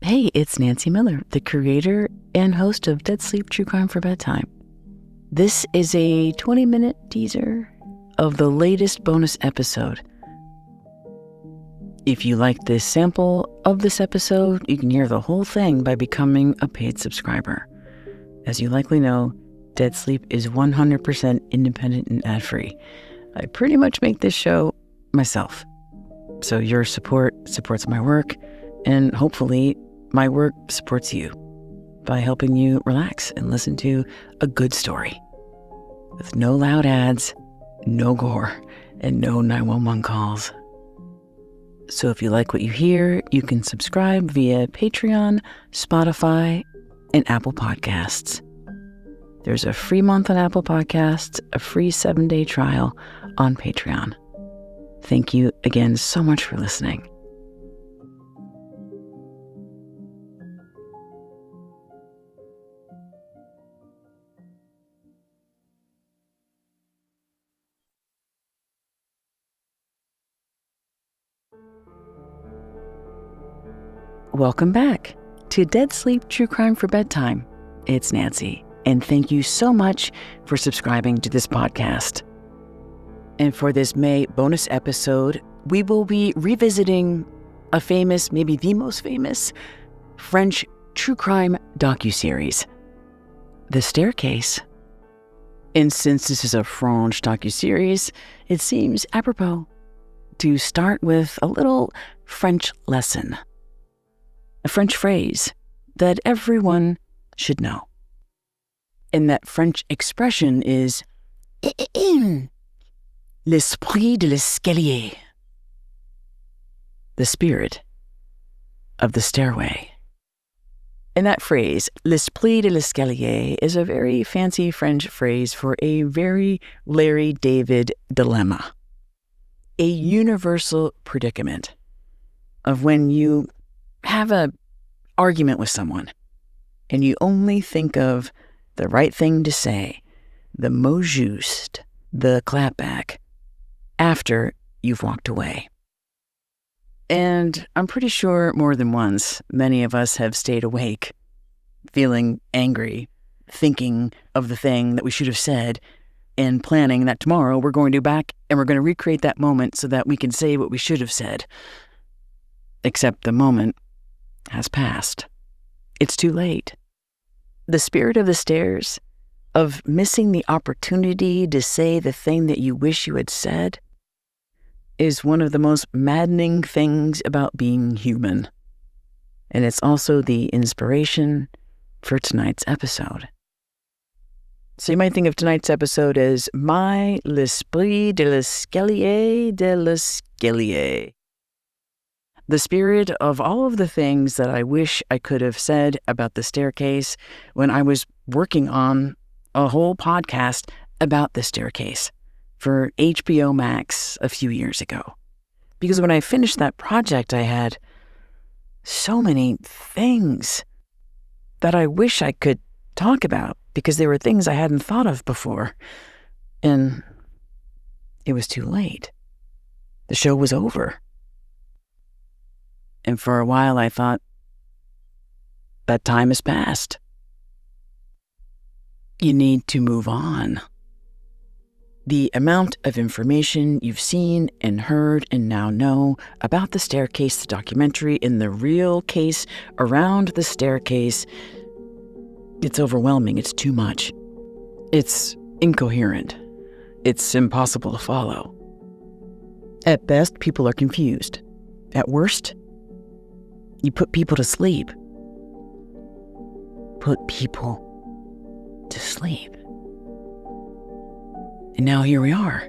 Hey, it's Nancy Miller, the creator and host of Dead Sleep True Crime for Bedtime. This is a 20-minute teaser of the latest bonus episode. If you like this sample of this episode, you can hear the whole thing by becoming a paid subscriber. As you likely know, Dead Sleep is 100% independent and ad-free. I pretty much make this show myself. So your support supports my work, and hopefully my work supports you by helping you relax and listen to a good story with no loud ads, no gore, and no 911 calls. So if you like what you hear, you can subscribe via Patreon, Spotify, and Apple Podcasts. There's a free month on Apple Podcasts, a free 7-day trial on Patreon. Thank you again so much for listening. Welcome back to Dead Sleep True Crime for Bedtime. It's Nancy, and thank you so much for subscribing to this podcast. And for this May bonus episode, we will be revisiting a famous, maybe the most famous, French true crime docuseries, The Staircase. And since this is a French docuseries, it seems apropos to start with a little French lesson. A French phrase that everyone should know. And that French expression is l'esprit de l'escalier, the spirit of the stairway. And that phrase, l'esprit de l'escalier, is a very fancy French phrase for a very Larry David dilemma, a universal predicament of when you have an argument with someone and you only think of the right thing to say, the mot juste, the clapback, after you've walked away. And I'm pretty sure more than once, many of us have stayed awake, feeling angry, thinking of the thing that we should have said, and planning that tomorrow we're going to go back and we're going to recreate that moment so that we can say what we should have said. Except the moment has passed. It's too late. The spirit of the stairs, of missing the opportunity to say the thing that you wish you had said, is one of the most maddening things about being human. And it's also the inspiration for tonight's episode. So you might think of tonight's episode as My l'esprit de l'escalier de l'escalier. The spirit of all of the things that I wish I could have said about the staircase when I was working on a whole podcast about the staircase for HBO Max a few years ago. Because when I finished that project, I had so many things that I wish I could talk about because there were things I hadn't thought of before. And it was too late. The show was over. And for a while I thought, that time has passed. You need to move on. The amount of information you've seen and heard and now know about the staircase, the documentary, and the real case around the staircase, it's overwhelming. It's too much. It's incoherent. It's impossible to follow. At best, people are confused. At worst, you put people to sleep. Put people to sleep. And now here we are,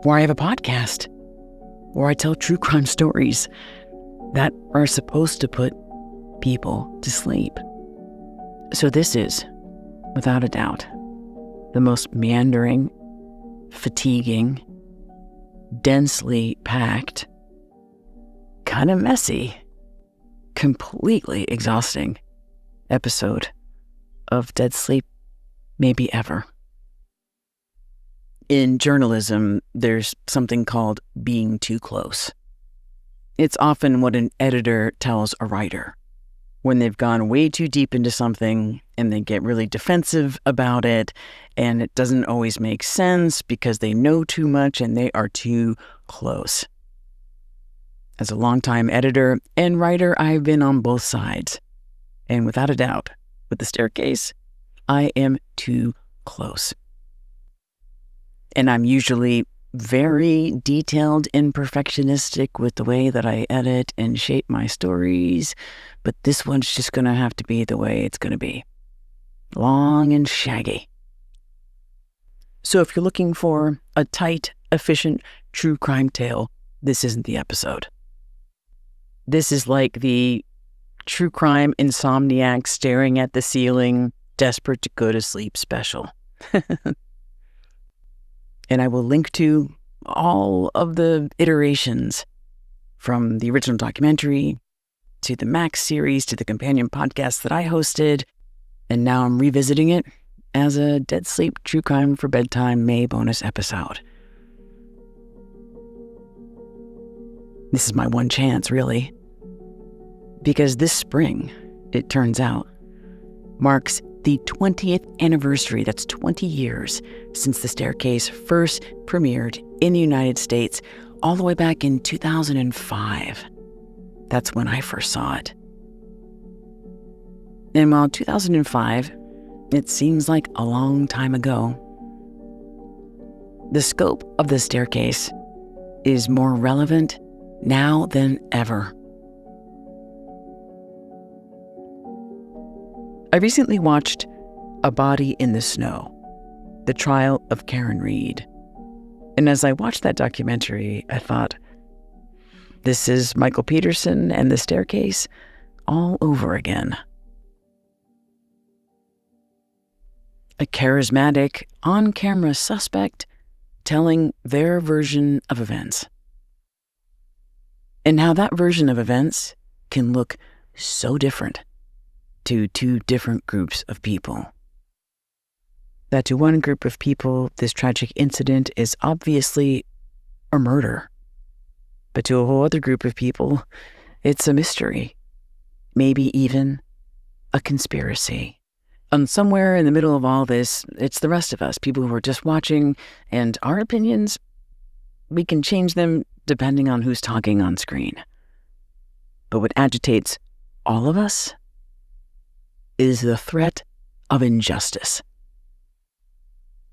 where I have a podcast, where I tell true crime stories that are supposed to put people to sleep. So this is, without a doubt, the most meandering, fatiguing, densely packed, kind of messy, completely exhausting episode of Dead Sleep maybe ever. In journalism, there's something called being too close. It's often what an editor tells a writer. when they've gone way too deep into something and they get really defensive about it, and it doesn't always make sense because they know too much and they are too close. As a longtime editor and writer, I've been on both sides. And without a doubt, with The Staircase, I am too close. And I'm usually very detailed and perfectionistic with the way that I edit and shape my stories, but this one's just going to have to be the way it's going to be. Long and shaggy. So if you're looking for a tight, efficient, true crime tale, this isn't the episode. This is like the true crime insomniac staring at the ceiling, desperate to go to sleep special. And I will link to all of the iterations from the original documentary to the Max series to the companion podcast that I hosted. And now I'm revisiting it as a Dead Sleep True Crime for Bedtime May bonus episode. This is my one chance, really. Because this spring, it turns out, marks the 20th anniversary, that's 20 years, since The Staircase first premiered in the United States, all the way back in 2005. That's when I first saw it. And while 2005, it seems like a long time ago, the scope of The Staircase is more relevant now than ever. I recently watched A Body in the Snow, the trial of Karen Reed. And as I watched that documentary, I thought, this is Michael Peterson and The Staircase all over again. A charismatic, on-camera suspect telling their version of events. And how that version of events can look so different to two different groups of people. That to one group of people, this tragic incident is obviously a murder. But to a whole other group of people, it's a mystery. Maybe even a conspiracy. And somewhere in the middle of all this, it's the rest of us, people who are just watching, and our opinions, we can change them depending on who's talking on screen. But what agitates all of us is the threat of injustice.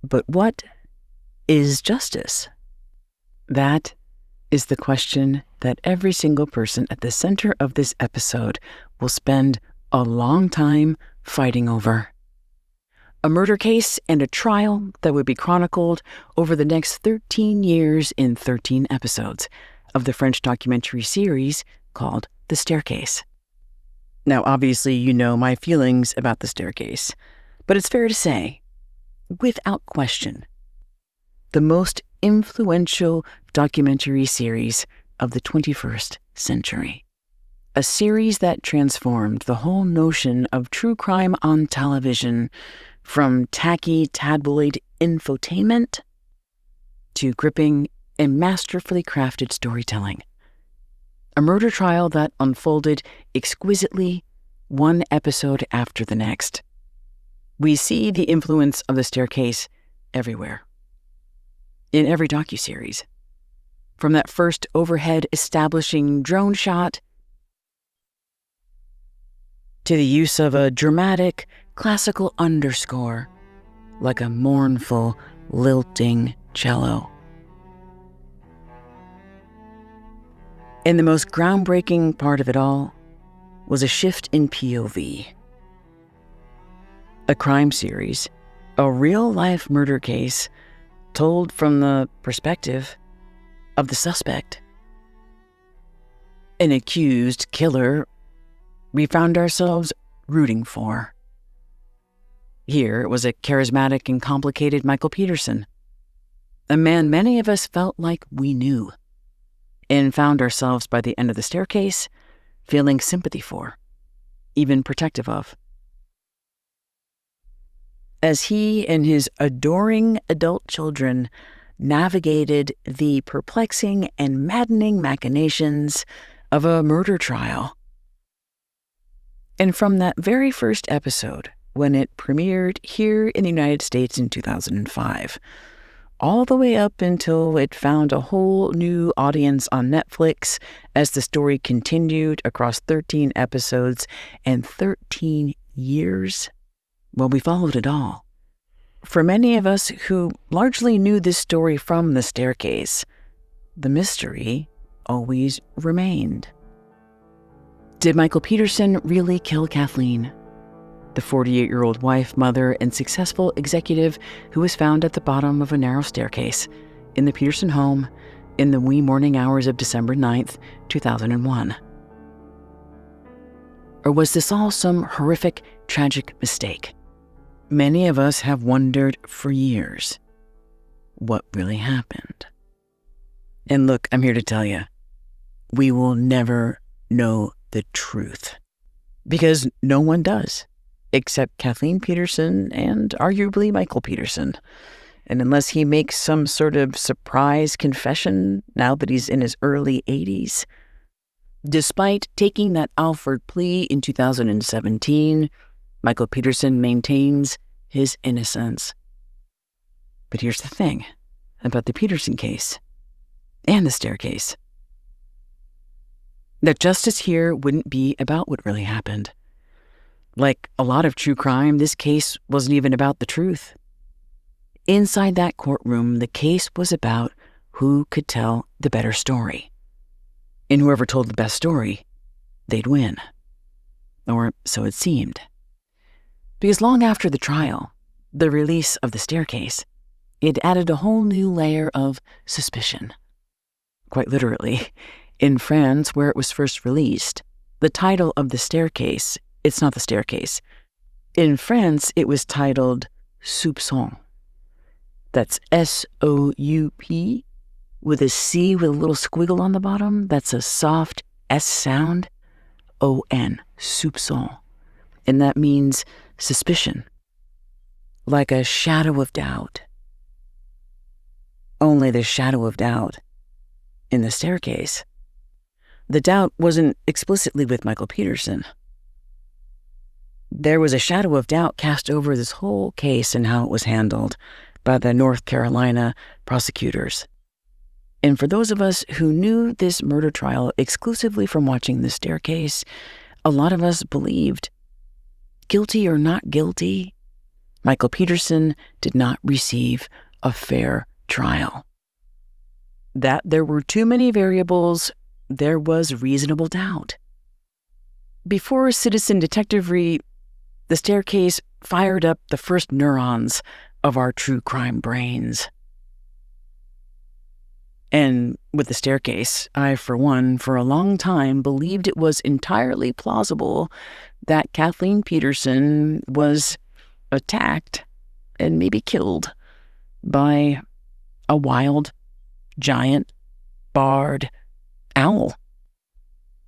But what is justice? That is the question that every single person at the center of this episode will spend a long time fighting over. A murder case and a trial that would be chronicled over the next 13 years in 13 episodes of the French documentary series called The Staircase. Now, obviously, you know my feelings about The Staircase, but it's fair to say, without question, the most influential documentary series of the 21st century. A series that transformed the whole notion of true crime on television from tacky tabloid infotainment to gripping and masterfully crafted storytelling. A murder trial that unfolded exquisitely, one episode after the next. We see the influence of The Staircase everywhere. In every docuseries. From that first overhead establishing drone shot to the use of a dramatic, classical underscore, like a mournful, lilting cello. And the most groundbreaking part of it all was a shift in POV. A crime series, a real-life murder case told from the perspective of the suspect. An accused killer we found ourselves rooting for. Here it was a charismatic and complicated Michael Peterson, a man many of us felt like we knew, and found ourselves by the end of The Staircase feeling sympathy for, even protective of. As he and his adoring adult children navigated the perplexing and maddening machinations of a murder trial. And from that very first episode, when it premiered here in the United States in 2005, all the way up until it found a whole new audience on Netflix as the story continued across 13 episodes and 13 years, well, we followed it all. For many of us who largely knew this story from The Staircase, the mystery always remained. Did Michael Peterson really kill Kathleen, the 48-year-old wife, mother, and successful executive who was found at the bottom of a narrow staircase in the Peterson home in the wee morning hours of December 9th, 2001? Or was this all some horrific, tragic mistake? Many of us have wondered for years what really happened. And look, I'm here to tell you, we will never know the truth, because no one does, except Kathleen Peterson and arguably Michael Peterson. And unless he makes some sort of surprise confession now that he's in his early 80s, despite taking that Alford plea in 2017, Michael Peterson maintains his innocence. But here's the thing about the Peterson case and The Staircase. That justice here wouldn't be about what really happened. Like a lot of true crime, this case wasn't even about the truth. Inside that courtroom, the case was about who could tell the better story. And whoever told the best story, they'd win. Or so it seemed. Because long after the trial, the release of The Staircase, it added a whole new layer of suspicion. Quite literally, in France, where it was first released, the title of The Staircase, it's not The Staircase. In France, it was titled Soupçon. That's S-O-U-P with a C with a little squiggle on the bottom. That's a soft S sound. O-N, soupçon. And that means suspicion, like a shadow of doubt. Only the shadow of doubt in The Staircase. The doubt wasn't explicitly with Michael Peterson. There was a shadow of doubt cast over this whole case and how it was handled by the North Carolina prosecutors. And for those of us who knew this murder trial exclusively from watching The Staircase, a lot of us believed, guilty or not guilty, Michael Peterson did not receive a fair trial. That there were too many variables, there was reasonable doubt. Before Citizen Detective The Staircase fired up the first neurons of our true crime brains. And with The Staircase, I, for one, for a long time believed it was entirely plausible that Kathleen Peterson was attacked and maybe killed by a wild, giant, barred owl.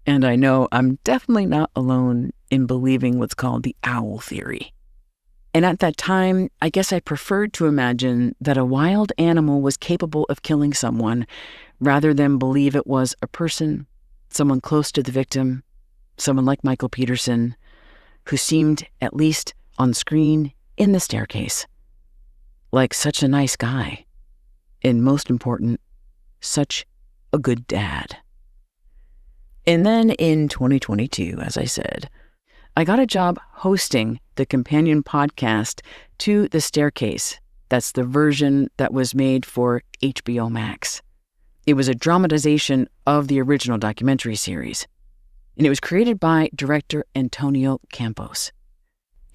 And I know I'm definitely not alone in believing what's called the owl theory. And at that time, I guess I preferred to imagine that a wild animal was capable of killing someone rather than believe it was a person, someone close to the victim, someone like Michael Peterson, who seemed, at least on screen in The Staircase, like such a nice guy, and most important, such a good dad. And then in 2022, as I said, I got a job hosting the companion podcast to The Staircase. That's the version that was made for HBO Max. It was a dramatization of the original documentary series, and it was created by director Antonio Campos.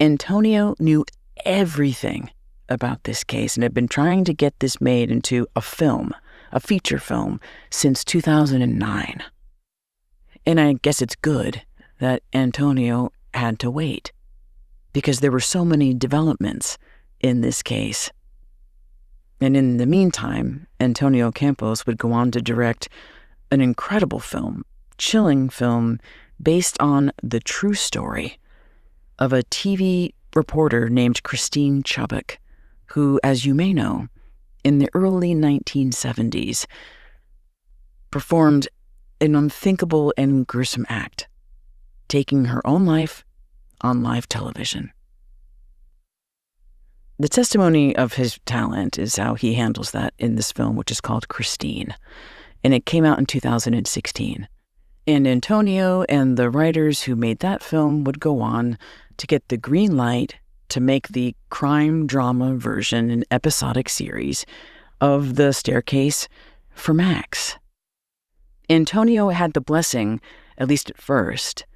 Antonio knew everything about this case and had been trying to get this made into a film, a feature film, since 2009. And I guess it's good that Antonio had to wait, because there were so many developments in this case. And in the meantime, Antonio Campos would go on to direct an incredible film, chilling film, based on the true story of a TV reporter named Christine Chubbuck, who, as you may know, in the early 1970s, performed an unthinkable and gruesome act, taking her own life on live television. The testimony of his talent is how he handles that in this film, which is called Christine, and it came out in 2016. And Antonio and the writers who made that film would go on to get the green light to make the crime drama version, an episodic series of The Staircase for Max. Antonio had the blessing, at least at first,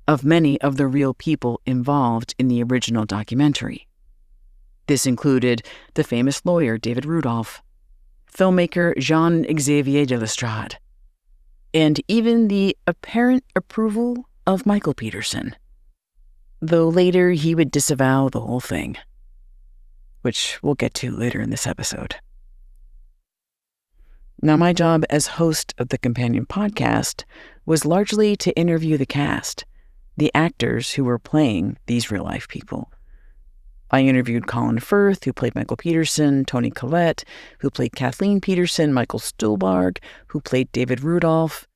of many of the real people involved in the original documentary. This included the famous lawyer David Rudolph, filmmaker Jean-Xavier de Lestrade, and even the apparent approval of Michael Peterson, though later he would disavow the whole thing, which we'll get to later in this episode. Now, my job as host of the companion podcast was largely to interview the cast, the actors who were playing these real-life people. I interviewed Colin Firth, who played Michael Peterson, Toni Collette, who played Kathleen Peterson, Michael Stuhlbarg, who played David Rudolph.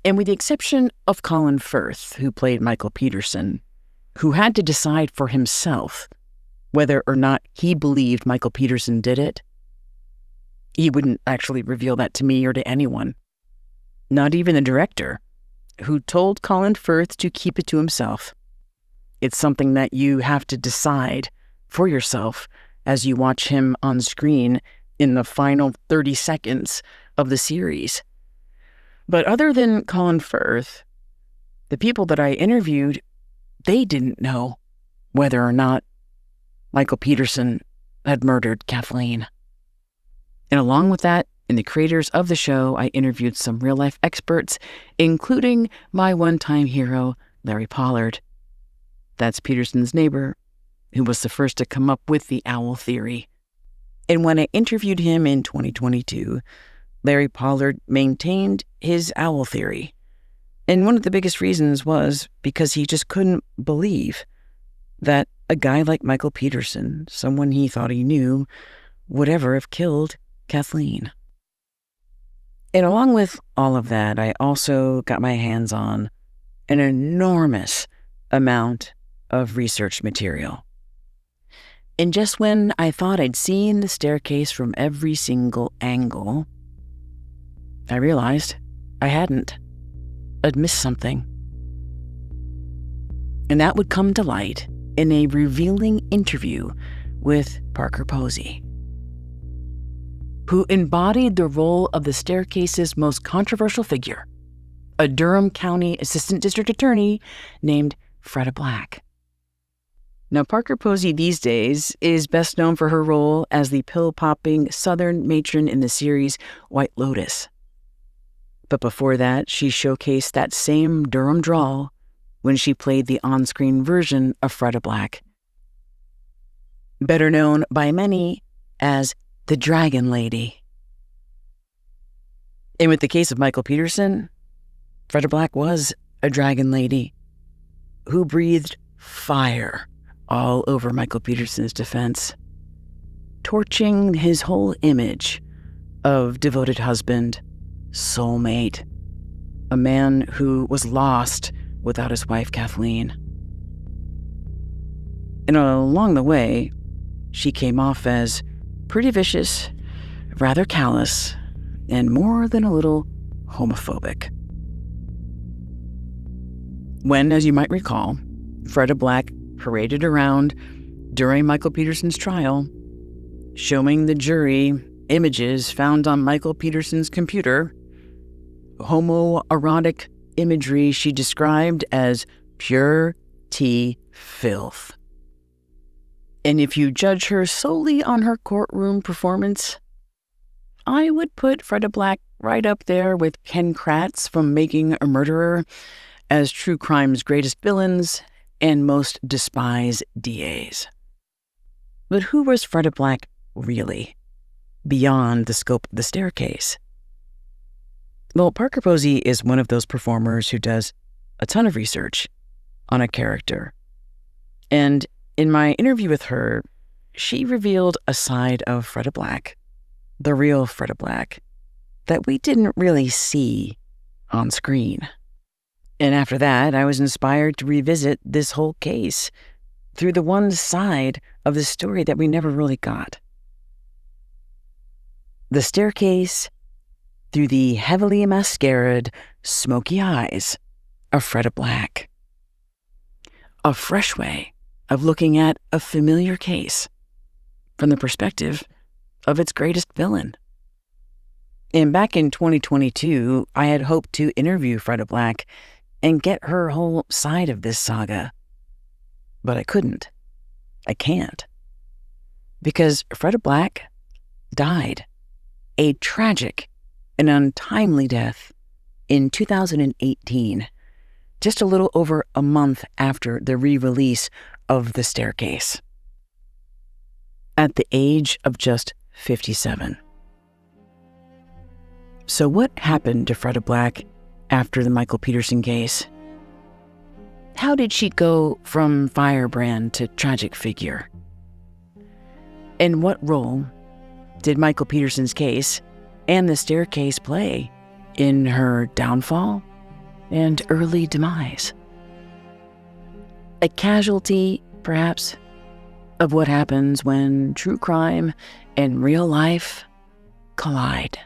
And with the exception of Colin Firth, who played Michael Peterson, who had to decide for himself whether or not he believed Michael Peterson did it, he wouldn't actually reveal that to me or to anyone. Not even the director, who told Colin Firth to keep it to himself. It's something that you have to decide for yourself as you watch him on screen in the final 30 seconds of the series. But other than Colin Firth, the people that I interviewed, they didn't know whether or not Michael Peterson had murdered Kathleen. And along with that, in the creators of the show, I interviewed some real-life experts, including my one-time hero, Larry Pollard. That's Peterson's neighbor, who was the first to come up with the owl theory. And when I interviewed him in 2022, Larry Pollard maintained his owl theory. And one of the biggest reasons was because he just couldn't believe that a guy like Michael Peterson, someone he thought he knew, would ever have killed Kathleen. And along with all of that, I also got my hands on an enormous amount of research material. And just when I thought I'd seen the staircase from every single angle, I realized I hadn't. I'd missed something. And that would come to light in a revealing interview with Parker Posey, who embodied the role of the staircase's most controversial figure, a Durham County Assistant District Attorney named Freda Black. Now, Parker Posey these days is best known for her role as the pill-popping Southern matron in the series White Lotus. But before that, she showcased that same Durham drawl when she played the on-screen version of Freda Black, better known by many as the Dragon Lady. And with the case of Michael Peterson, Freda Black was a Dragon Lady who breathed fire all over Michael Peterson's defense, torching his whole image of devoted husband, soulmate, a man who was lost without his wife Kathleen. And along the way, she came off as pretty vicious, rather callous, and more than a little homophobic. When, as you might recall, Freda Black paraded around during Michael Peterson's trial, showing the jury images found on Michael Peterson's computer, homoerotic imagery she described as pure tea filth. And if you judge her solely on her courtroom performance, I would put Freda Black right up there with Ken Kratz from Making a Murderer as true crime's greatest villains and most despised DAs. But who was Freda Black really, beyond the scope of the staircase? Well, Parker Posey is one of those performers who does a ton of research on a character. And in my interview with her, she revealed a side of Freda Black, the real Freda Black, that we didn't really see on screen. And after that, I was inspired to revisit this whole case through the one side of the story that we never really got. The staircase through the heavily mascaraed, smoky eyes of Freda Black. A fresh way of looking at a familiar case from the perspective of its greatest villain. And back in 2022, I had hoped to interview Freda Black and get her whole side of this saga. But I couldn't. I can't. Because Freda Black died a tragic and untimely death in 2018, just a little over a month after the re-release of The Staircase, at the age of just 57. So what happened to Freda Black after the Michael Peterson case? How did she go from firebrand to tragic figure? And what role did Michael Peterson's case and The Staircase play in her downfall and early demise? A casualty, perhaps, of what happens when true crime and real life collide.